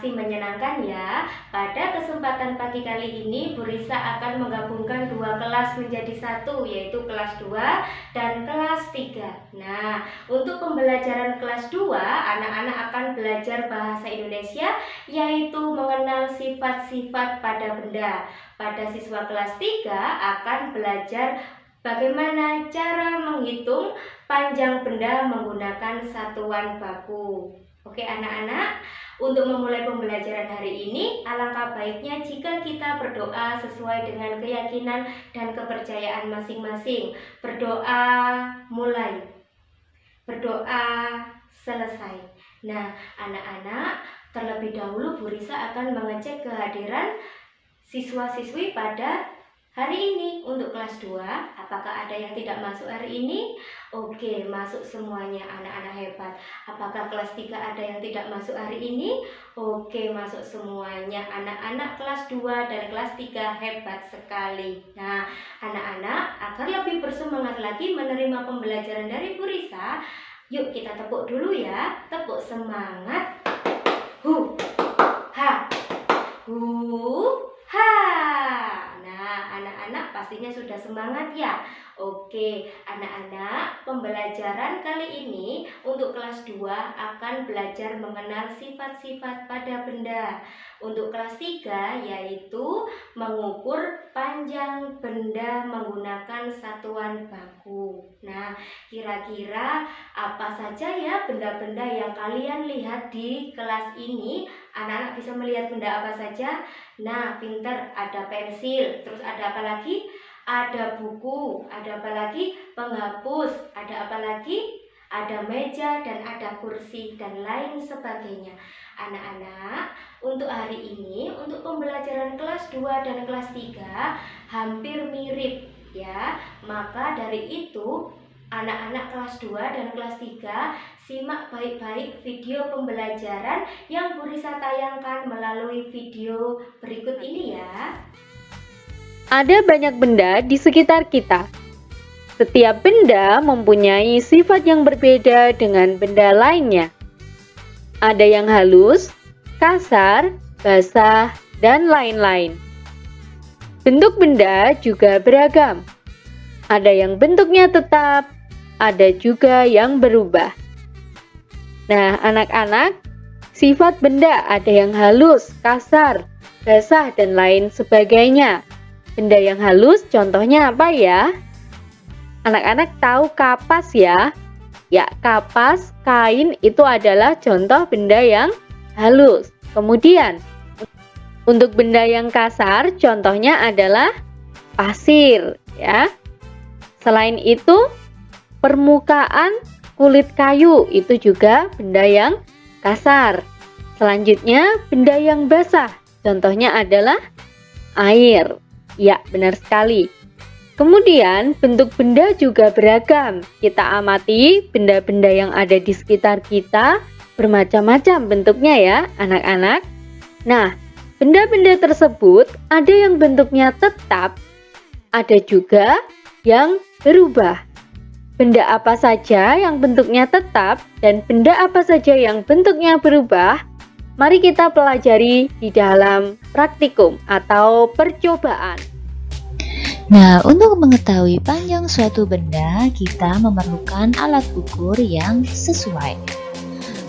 Pasti menyenangkan ya. Pada kesempatan pagi kali ini Bu Risa akan menggabungkan dua kelas menjadi satu, yaitu kelas 2 dan kelas 3. Nah, untuk pembelajaran kelas 2, anak-anak akan belajar bahasa Indonesia, yaitu mengenal sifat-sifat pada benda. Pada siswa kelas 3 akan belajar bagaimana cara menghitung panjang benda menggunakan satuan baku. Oke anak-anak, untuk memulai pembelajaran hari ini, alangkah baiknya jika kita berdoa sesuai dengan keyakinan dan kepercayaan masing-masing. Berdoa mulai, berdoa selesai. Nah, anak-anak, terlebih dahulu Bu Risa akan mengecek kehadiran siswa-siswi pada hari ini. Untuk kelas 2, apakah ada yang tidak masuk hari ini? Oke, masuk semuanya, anak-anak hebat. Apakah kelas 3 ada yang tidak masuk hari ini? Oke, masuk semuanya. Anak-anak kelas 2 dan kelas 3 hebat sekali. Nah, anak-anak, agar lebih bersemangat lagi menerima pembelajaran dari Bu Risa, yuk kita tepuk dulu ya. Tepuk semangat. Hu, ha, hu, ha. Nah, anak-anak pastinya sudah semangat ya. Oke, anak-anak, pembelajaran kali ini untuk kelas 2 akan belajar mengenal sifat-sifat pada benda. Untuk kelas 3 yaitu mengukur panjang benda menggunakan satuan baku. Nah, kira-kira apa saja ya benda-benda yang kalian lihat di kelas ini? Anak-anak bisa melihat benda apa saja? Nah, pinter, ada pensil, terus ada apa lagi? Ada buku, ada apa lagi? Penghapus, ada apa lagi? Ada meja dan ada kursi dan lain sebagainya. Anak-anak, untuk hari ini, untuk pembelajaran kelas 2 dan kelas 3 hampir mirip ya. Maka dari itu, anak-anak kelas 2 dan kelas 3 simak baik-baik video pembelajaran yang Bu Risa tayangkan melalui video berikut ini ya. Ada banyak benda di sekitar kita. Setiap benda mempunyai sifat yang berbeda dengan benda lainnya. Ada yang halus, kasar, basah, dan lain-lain. Bentuk benda juga beragam. Ada yang bentuknya tetap, ada juga yang berubah. Nah, anak-anak, sifat benda ada yang halus, kasar, basah, dan lain sebagainya. Benda yang halus contohnya apa ya? Anak-anak tahu kapas ya? Ya, kapas, kain itu adalah contoh benda yang halus. Kemudian, untuk benda yang kasar contohnya adalah pasir ya. Selain itu, permukaan kulit kayu itu juga benda yang kasar. Selanjutnya, benda yang basah contohnya adalah air. Ya, benar sekali. Kemudian, bentuk benda juga beragam. Kita amati benda-benda yang ada di sekitar kita bermacam-macam bentuknya ya, anak-anak. Nah, benda-benda tersebut ada yang bentuknya tetap, ada juga yang berubah. Benda apa saja yang bentuknya tetap dan benda apa saja yang bentuknya berubah? Mari kita pelajari di dalam praktikum atau percobaan. Nah, untuk mengetahui panjang suatu benda, kita memerlukan alat ukur yang sesuai.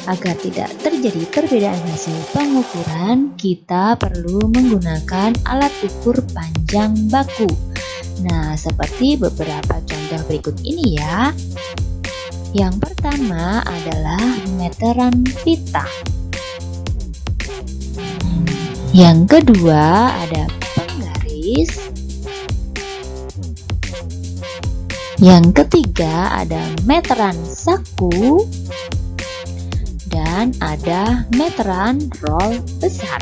Agar tidak terjadi perbedaan hasil pengukuran, kita perlu menggunakan alat ukur panjang baku. Nah, seperti beberapa contoh berikut ini ya. Yang pertama adalah meteran pita. Yang kedua ada penggaris. Yang ketiga ada meteran saku. Dan ada meteran roll besar.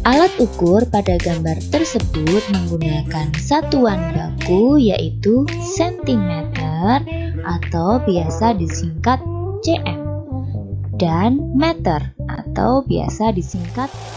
Alat ukur pada gambar tersebut menggunakan satuan baku yaitu sentimeter atau biasa disingkat cm dan meter atau biasa disingkat m.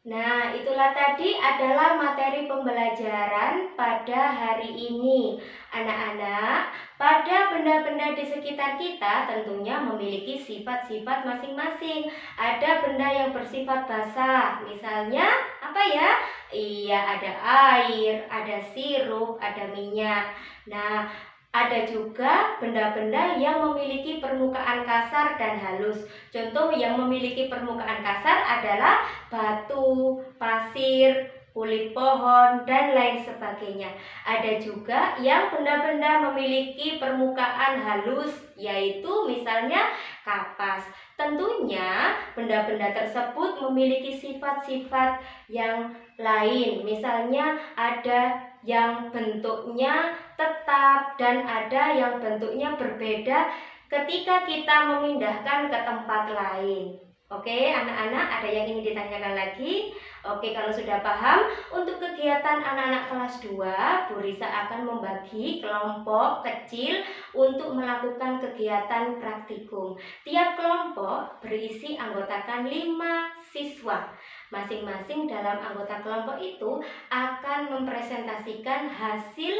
Nah, itulah tadi adalah materi pembelajaran pada hari ini. Anak-anak, pada benda-benda di sekitar kita tentunya memiliki sifat-sifat masing-masing. Ada benda yang bersifat basah, misalnya apa ya? Iya, ada air, ada sirup, ada minyak. Nah, ada juga benda-benda yang memiliki permukaan kasar dan halus. Contoh yang memiliki permukaan kasar adalah batu, pasir, kulit pohon, dan lain sebagainya. Ada juga yang benda-benda memiliki permukaan halus, yaitu misalnya kapas. Tentunya benda-benda tersebut memiliki sifat-sifat yang lain. Misalnya ada yang bentuknya tetap dan ada yang bentuknya berbeda ketika kita memindahkan ke tempat lain. Oke, anak-anak, ada yang ingin ditanyakan lagi? Oke, kalau sudah paham, untuk kegiatan anak-anak kelas 2, Bu Risa akan membagi kelompok kecil untuk melakukan kegiatan praktikum. Tiap kelompok berisi anggotakan 5 siswa. Masing-masing dalam anggota kelompok itu akan mempresentasikan hasil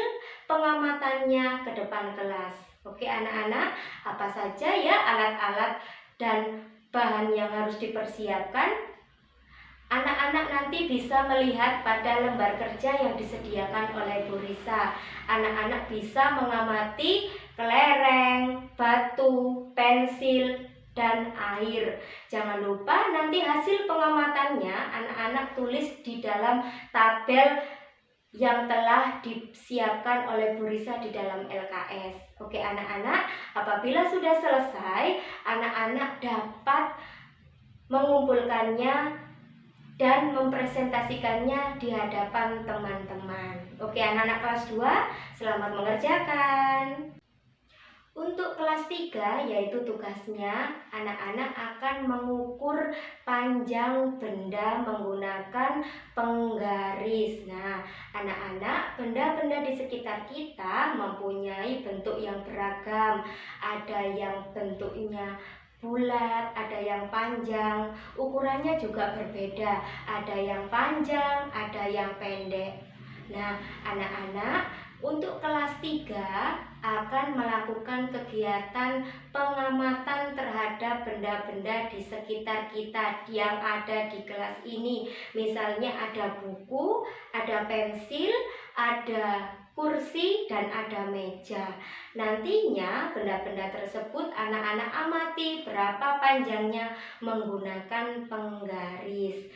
pengamatannya ke depan kelas. Oke, anak-anak, apa saja ya alat-alat dan bahan yang harus dipersiapkan? Anak-anak nanti bisa melihat pada lembar kerja yang disediakan oleh Bu Risa. Anak-anak bisa mengamati kelereng, batu, pensil, dan air. Jangan lupa nanti hasil pengamatannya anak-anak tulis di dalam tabel yang telah disiapkan oleh Bu Risa di dalam LKS. Oke anak-anak, apabila sudah selesai, anak-anak dapat mengumpulkannya dan mempresentasikannya di hadapan teman-teman. Oke anak-anak kelas 2, selamat mengerjakan. Untuk kelas 3, yaitu tugasnya, anak-anak akan mengukur panjang benda menggunakan penggaris. Nah, anak-anak, benda-benda di sekitar kita mempunyai bentuk yang beragam. Ada yang bentuknya bulat, ada yang panjang, ukurannya juga berbeda. Ada yang panjang, ada yang pendek. Nah, anak-anak, untuk kelas 3 akan melakukan kegiatan pengamatan terhadap benda-benda di sekitar kita yang ada di kelas ini. Misalnya ada buku, ada pensil, ada kursi, dan ada meja. Nantinya benda-benda tersebut anak-anak amati berapa panjangnya menggunakan penggaris.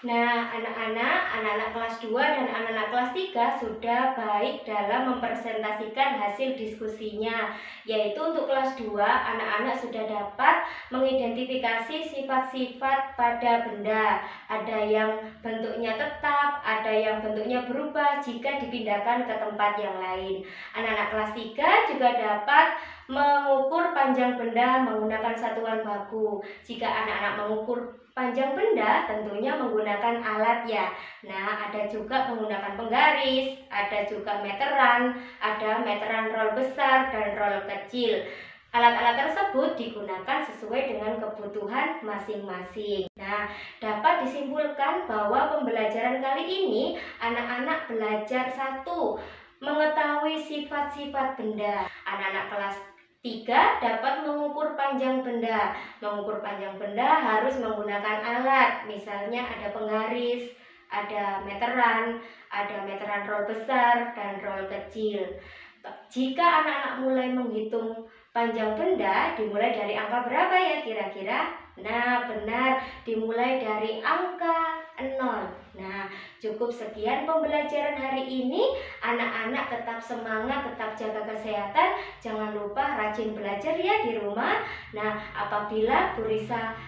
Nah, anak-anak kelas 2 dan anak-anak kelas 3 sudah baik dalam mempresentasikan hasil diskusinya. Yaitu untuk kelas 2, anak-anak sudah dapat mengidentifikasi sifat-sifat pada benda. Ada yang bentuknya tetap, ada yang bentuknya berubah jika dipindahkan ke tempat yang lain. Anak-anak kelas 3 juga dapat mengukur panjang benda menggunakan satuan baku. Jika anak-anak mengukur panjang benda tentunya menggunakan alat ya. Nah, ada juga menggunakan penggaris, ada juga meteran, ada meteran roll besar dan roll kecil. Alat-alat tersebut digunakan sesuai dengan kebutuhan masing-masing. Nah, dapat disimpulkan bahwa pembelajaran kali ini anak-anak belajar 1. Mengetahui sifat-sifat benda. Anak-anak kelas 3 dapat mengukur panjang benda. Mengukur panjang benda harus menggunakan alat. Misalnya ada penggaris, ada meteran roll besar dan roll kecil. Jika anak-anak mulai menghitung panjang benda, dimulai dari angka berapa ya kira-kira? Nah, benar, dimulai dari angka 0. Nah, cukup sekian pembelajaran hari ini. Anak-anak tetap semangat, tetap jaga kesehatan. Jangan lupa rajin belajar ya di rumah. Nah, apabila Bu Risa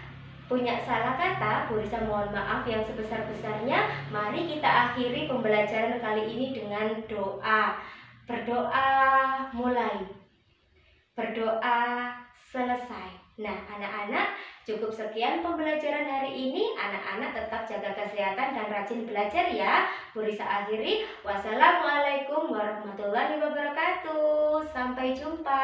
punya salah kata, Bu Risa mohon maaf yang sebesar-besarnya. Mari kita akhiri pembelajaran kali ini dengan doa. Berdoa mulai, berdoa selesai. Nah, anak-anak, cukup sekian pembelajaran hari ini. Anak-anak tetap jaga kesehatan dan rajin belajar ya. Bu Risa akhiri. Wassalamualaikum warahmatullahi wabarakatuh. Sampai jumpa.